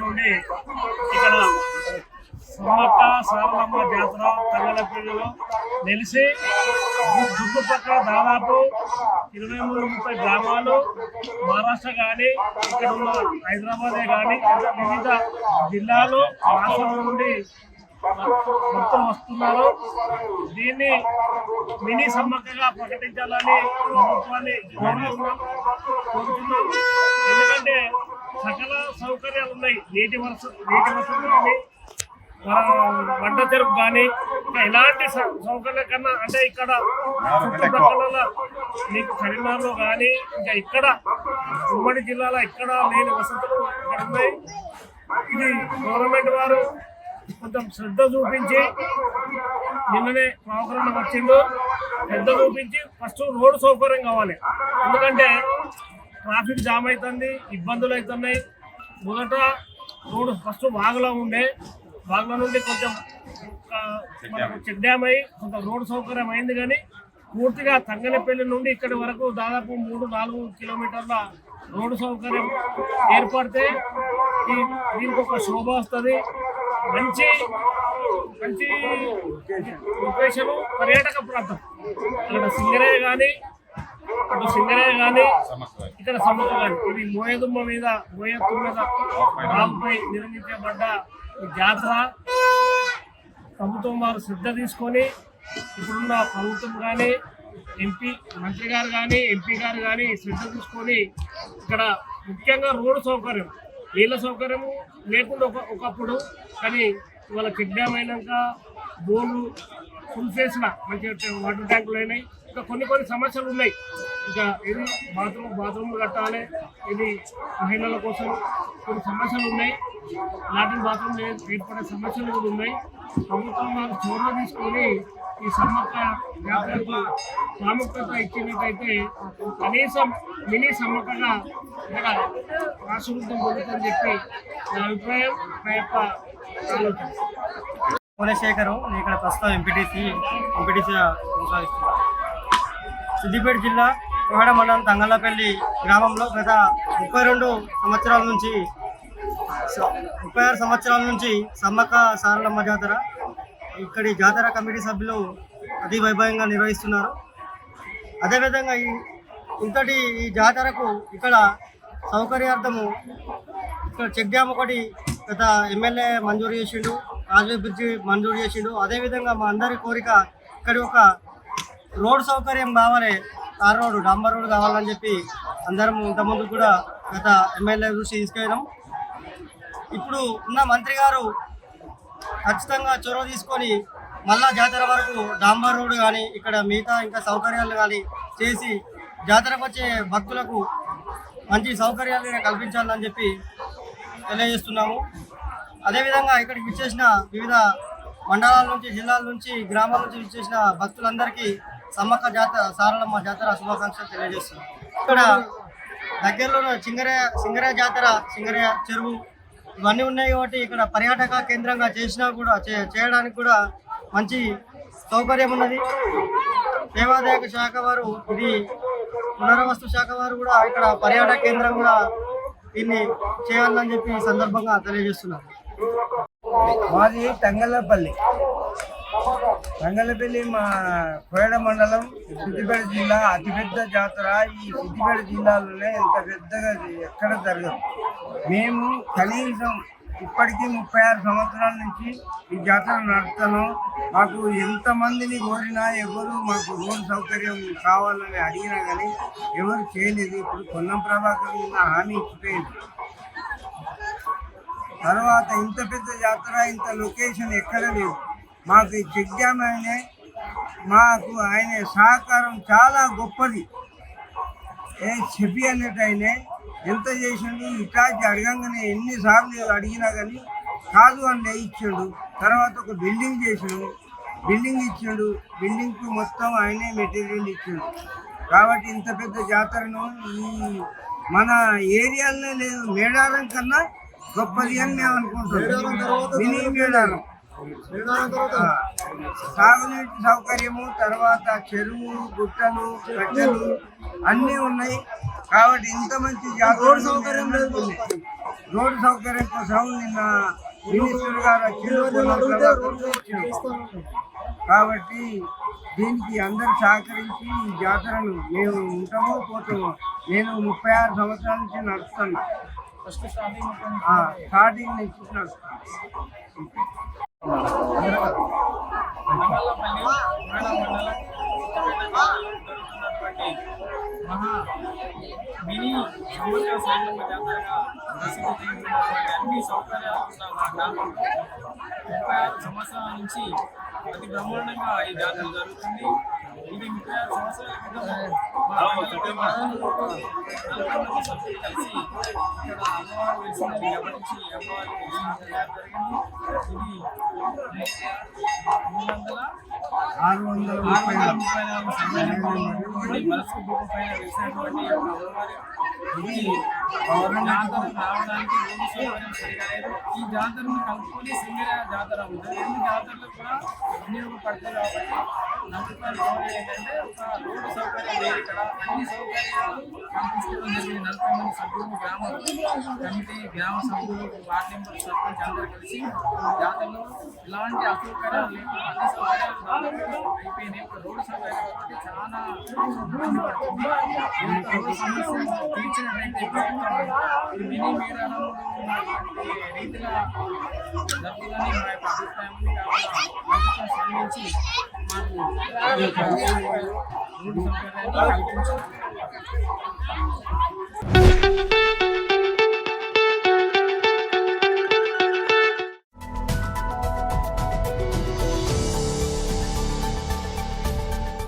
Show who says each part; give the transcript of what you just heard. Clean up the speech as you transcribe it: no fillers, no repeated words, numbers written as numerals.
Speaker 1: నుండి ఇక్కడ సమ్మక్క సారలమ్మ జాతర తంగలపల్లిలో నిలిచి చుట్టుపక్కల దాదాపు 23-30 గ్రామాలు మహారాష్ట్ర కానీ ఇక్కడ ఉన్న హైదరాబాదే కానీ వివిధ జిల్లాలు రాష్ట్రాల నుండి భక్తులు వస్తున్నారు. దీన్ని మినీ సమ్మక్కగా ప్రకటించాలని ప్రభుత్వాన్ని కోరుతున్నాం. ఎందుకంటే సకల సౌకర్యాలు ఉన్నాయి. నీటి వసతి కానీ వంట చెరుపు కానీ ఇంకా ఎలాంటి సౌకర్యం కన్నా అంటే ఇక్కడ చుట్టుపక్కల మీకు కరీంనగర్లో కానీ ఇంకా ఇక్కడ ఉమ్మడి జిల్లాలో ఇక్కడ లేని వసతులు ఇక్కడ ఉన్నాయి. ఇది గవర్నమెంట్ వారు కొంచెం శ్రద్ధ చూపించి నిన్ననే ప్రోగ్రాం వచ్చిందో శ్రద్ధ చూపించి ఫస్ట్ రోడ్డు సౌకర్యం కావాలి. ఎందుకంటే ట్రాఫిక్ జామ్ అవుతుంది, ఇబ్బందులు అవుతున్నాయి. మొదట రోడ్డు ఫస్ట్ వాగులో ఉండే వాగుల నుండి కొంచెం మనకు చెక్ డ్యామ్ అయ్యి కొంత రోడ్డు సౌకర్యం అయింది. కానీ పూర్తిగా తంగనపల్లి నుండి ఇక్కడి వరకు దాదాపు 3-4 కిలోమీటర్ల రోడ్డు సౌకర్యం ఏర్పడితే దీనికి ఒక శోభ వస్తుంది. మంచి మంచి లొకేషన్, పర్యాటక ప్రాంతం. అక్కడ సింగరేయ కానీ ఇక్కడ సముద్రం కానీ ఇది మోయదుమ్మ మీద రాముపై నిర్మించబడ్డ ఈ జాతర ప్రభుత్వం వారు శ్రద్ధ తీసుకొని ఇప్పుడున్న ప్రభుత్వం కానీ మంత్రి గారు కానీ ఎంపీ గారు కానీ శ్రద్ధ తీసుకొని ఇక్కడ ముఖ్యంగా రోడ్డు సౌకర్యం, నీళ్ళ సౌకర్యము లేకుండా ఒకప్పుడు, కానీ ఇవాళ చెక్ డ్యామ్ అయినాక బోర్లు ఫుల్ ఫేస్గా మంచిగా వాటర్ ట్యాంకులు అయినాయి. ఇంకా కొన్ని సమస్యలు ఉన్నాయి. ఇంకా ఇది బాత్రూమ్ కట్టాలి. ఇది మహిళల కోసం కొన్ని సమస్యలు ఉన్నాయి. లాట్రిన్ బాత్రూమ్ ఏర్పడే సమస్యలు కూడా ఉన్నాయి. ప్రభుత్వం వారు చొరవ తీసుకొని ఈ సమ్మక్క జాతరకు ప్రాముఖ్యత ఇచ్చినట్టయితే కనీసం మినీ సమ్మక్కగా ఇక్కడ రాష్ట్రం పొందుతుందని చెప్పి నా అభిప్రాయం, నా యొక్క ఆలోచన.
Speaker 2: కులశేఖరు, నేను ఇక్కడ ప్రస్తుతం ఎంపీటీసీ కొనసాగిస్తున్నాను. సిద్దిపేట జిల్లా కోహడ మండలం తంగళ్ళపల్లి గ్రామంలో గత 36 సంవత్సరాల నుంచి సమ్మక్క సారలమ్మ జాతర ఇక్కడి జాతర కమిటీ సభ్యులు అతి వైభవంగా నిర్వహిస్తున్నారు. అదేవిధంగా ఈ జాతరకు ఇక్కడ సౌకర్యార్థము ఇక్కడ చెక్ డ్యామ్ ఒకటి గత ఎమ్మెల్యే మంజూరు చేసిండు, రాజుల బ్రిడ్జి మంజూరు చేసిండు. అదేవిధంగా మా అందరి కోరిక ఇక్కడ ఒక రోడ్ సౌకర్యం కావాలి, తార్ రోడ్డు, డాంబర్ రోడ్డు కావాలని చెప్పి అందరం ఇంతకుముందు కూడా గత ఎమ్మెల్యే దృష్టి తీసుకెళ్ళాం. ఇప్పుడు ఉన్న మంత్రి గారు ఖచ్చితంగా చొరవ తీసుకొని మళ్ళా జాతర వరకు డాంబర్ రోడ్డు కానీ ఇక్కడ మిగతా ఇంకా సౌకర్యాలు కానీ చేసి జాతరకు వచ్చే భక్తులకు మంచి సౌకర్యాలు కల్పించాలని చెప్పి తెలియజేస్తున్నాము. అదేవిధంగా ఇక్కడికి విచ్చేసిన వివిధ మండలాల నుంచి, జిల్లాల నుంచి, గ్రామాల నుంచి విచ్చేసిన భక్తులందరికీ సమ్మక్క సారలమ్మ జాతర శుభాకాంక్షలు తెలియజేస్తున్నాం. ఇక్కడ దగ్గరలో సింగరేయ జాతర, సింగరేయ చెరువు ఇవన్నీ ఉన్నాయి కాబట్టి ఇక్కడ పర్యాటక కేంద్రంగా చేసినా కూడా చేయడానికి కూడా మంచి సౌకర్యం ఉన్నది. దేవాదాయ శాఖ వారు, ఇది పునర్వస్తు శాఖ వారు కూడా ఇక్కడ పర్యాటక కేంద్రం కూడా దీన్ని చేయాలని చెప్పి ఈ సందర్భంగా తెలియజేస్తున్నారు.
Speaker 3: మాది తంగళ్ళపల్లి మా కోయడ మండలం, సిద్దిపేట జిల్లా. అతిపెద్ద జాతర ఈ సిద్దిపేట జిల్లాలోనే ఇంత పెద్దగా ఎక్కడ జరగదు. మేము కనీసం ఇప్పటికీ 36 సంవత్సరాల నుంచి ఈ జాతర నడుపుతున్నాం. మాకు ఎంతమందిని కోరినా ఎవరు మాకు రోడ్డు సౌకర్యం కావాలని అడిగినా కానీ ఎవరు చేయలేదు. ఇప్పుడు పొన్నం ప్రభాకర్ హామీ ఇచ్చిపోయింది. తర్వాత ఇంత పెద్ద జాతర, ఇంత లొకేషన్ ఎక్కడ లేదు. మాకు ఈ చెక్ డ్యామ్ మాకు ఆయన సహకారం చాలా గొప్పది. చెప్పి అన్నట్టు ఆయన ఎంత చేసిండు. ఇటాచి అడగంగానే ఎన్నిసార్లు అడిగినా కానీ కాదు అని ఇచ్చాడు. తర్వాత ఒక బిల్డింగ్ చేసాడు, బిల్డింగ్ ఇచ్చాడు. బిల్డింగ్కు మొత్తం ఆయనే మెటీరియల్ ఇచ్చాడు. కాబట్టి ఇంత పెద్ద జాతరను ఈ మన ఏరియాలోనే లేదు. మేడారం కన్నా గొప్పది అని మేము అనుకుంటున్నాం. మినీ మేడారం సాగునీటి సౌకర్యము, తర్వాత చెరువు, గుట్టలు, గట్టలు అన్నీ ఉన్నాయి. కాబట్టి ఇంత మంచి రోడ్డు సౌకర్యం లేదు. రోడ్డు సౌకర్యం కోసం నిన్న మినిస్టర్ గారు వచ్చిన కాబట్టి దీనికి అందరు సహకరించి ఈ జాతరను మేము ఉంటామో పోతామో. నేను 36 సంవత్సరాల నుంచి నడుస్తున్నా, స్టార్టింగ్ నుంచి నడుస్తున్నా.
Speaker 4: మహా మినీ సమ్మక్క సారలమ్మ జాతరగా ప్రసిద్ధి చెందినటువంటి అన్ని సౌకర్యాలు ఉన్న మా గ్రామంలో 36 సంవత్సరాల నుంచి అతి బ్రహ్మాండంగా ఈ జాతర జరుగుతుంది. ఇది 36 సంవత్సరాల క్రితం మా సభ్యులు కలిసి ఇక్కడ అమ్మవారు వెలిసిందని గమనించి అమ్మవారికి జరిగింది. ఇది 634 సంవత్సరాల మనసుకు భూమి పైన వెలిసినటువంటి అమ్మవారి జాతర రావడానికి రోడ్డు సౌకర్యం సరిగా లేదు. ఈ జాతరను కలుపుకొని సింగరేయ జాతర ఉంటుంది. రెండు జాతరలు కూడా వినియోగపడతాయి కాబట్టి నమ్మకాలు కోరేది ఏంటంటే ఒక రోడ్డు సౌకర్యం లేదు. ఇక్కడ అన్ని సౌకర్యాలు కల్పించుకోవడం జరిగింది. 40 మంది సభ్యులు, గ్రామ కమిటీ, గ్రామ సభ్యులు, వార్డు మెంబర్, సర్పంచ్ అందరూ కలిసి జాతరలో ఎలాంటి అసౌకర్యాలు లేకుండా అన్ని సౌకర్యాలు దాదాపు అయిపోయినాయి. ఇప్పుడు రోడ్డు సౌకర్యాలు కాబట్టి చాలా ఇబ్బంది పడుతుంది. రోడ్డు సమస్యలు తీర్చినట్లయితే ప్రభుత్వం మినీ మేడారంలో ఉన్నటువంటి రీతిలో జరుగుతుందని మా యొక్క అభిప్రాయం ఉంది. కాబట్టి ప్రభుత్వం స్పందించి మాకు రోడ్డు సౌకర్యాన్ని కల్పించాలి.